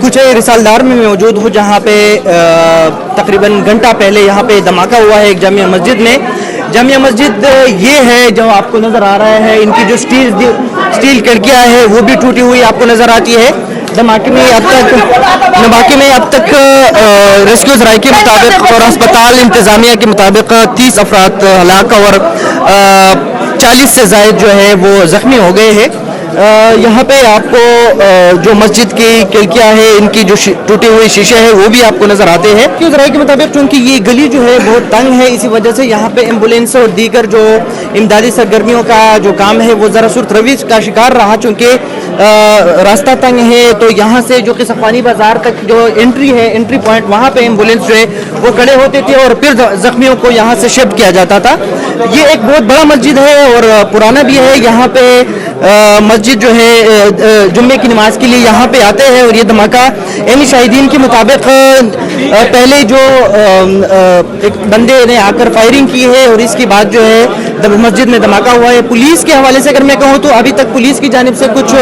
کوچہ رسالدار میں موجود ہوں جہاں پہ تقریباً گھنٹہ پہلے یہاں پہ دھماکہ ہوا ہے ایک جامعہ مسجد میں. جامعہ مسجد یہ ہے جو آپ کو نظر آ رہا ہے, ان کی جو سٹیل کھڑکیاں ہے وہ بھی ٹوٹی ہوئی آپ کو نظر آتی ہے. دھماکے میں اب تک ریسکیو ذرائع کے مطابق اور ہسپتال انتظامیہ کے مطابق 30 افراد ہلاک اور 40 سے زائد جو ہے وہ زخمی ہو گئے ہیں. یہاں پہ آپ کو جو مسجد کی کھڑکیاں ہیں ان کی جو ٹوٹی ہوئی شیشے ہیں وہ بھی آپ کو نظر آتے ہیں. ریسکیو ذرائع کے مطابق چونکہ یہ گلی جو ہے بہت تنگ ہے, اسی وجہ سے یہاں پہ ایمبولینس اور دیگر جو امدادی سرگرمیوں کا جو کام ہے وہ ذرا سست روی کا شکار رہا, چونکہ راستہ تنگ ہے. تو یہاں سے جو کہ صفانی بازار تک جو انٹری پوائنٹ وہاں پہ ایمبولینس جو ہے وہ کھڑے ہوتے تھے اور پھر زخمیوں کو یہاں سے شفٹ کیا جاتا تھا. یہ ایک بہت بڑا مسجد ہے اور پرانا بھی ہے. یہاں پہ مسجد جو ہے جمعے کی نماز کے لیے یہاں پہ آتے ہیں. اور یہ دھماکہ عینی شاہدین کے مطابق پہلے جو ایک بندے نے آ کر فائرنگ کی ہے اور اس کے بعد جو ہے مسجد میں دھماکہ ہوا ہے. پولیس کے حوالے سے اگر میں کہوں تو ابھی تک پولیس کی جانب سے کچھ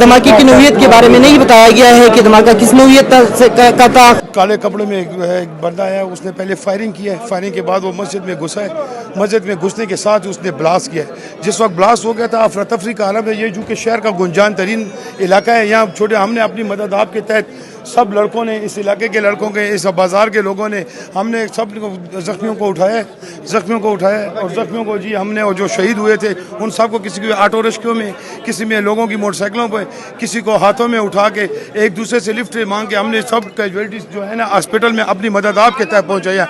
دھماکے کی نوعیت کے بارے میں نہیں بتایا گیا ہے کہ دھماکہ کس نوعیت کا تھا. کالے کپڑے میں ایک بندہ ہے, اس نے پہلے فائرنگ کی ہے. فائرنگ کے بعد وہ مسجد میں گھسا ہے. مسجد میں گھسنے کے ساتھ اس نے بلاسٹ کیا ہے. جس وقت بلاسٹ ہو گیا تھا افراتفری کا عالم ہے. یہ جو کہ شہر کا گنجان ترین علاقہ ہے, یہاں چھوٹے ہم نے اپنی مدد آپ کے تحت سب لڑکوں نے, اس علاقے کے لڑکوں کے, اس بازار کے لوگوں نے, ہم نے سب زخمیوں کو اٹھایا اور زخمیوں کو جی ہم نے, اور جو شہید ہوئے تھے ان سب کو کسی کو آٹو رکشوں میں, کسی میں لوگوں کی موٹر سائیکلوں پہ, کسی کو ہاتھوں میں اٹھا کے ایک دوسرے سے لفٹ مانگ کے ہم نے سب کیجویلٹیز جو ہے نا ہاسپٹل میں اپنی مدد آپ کے تحت پہنچایا.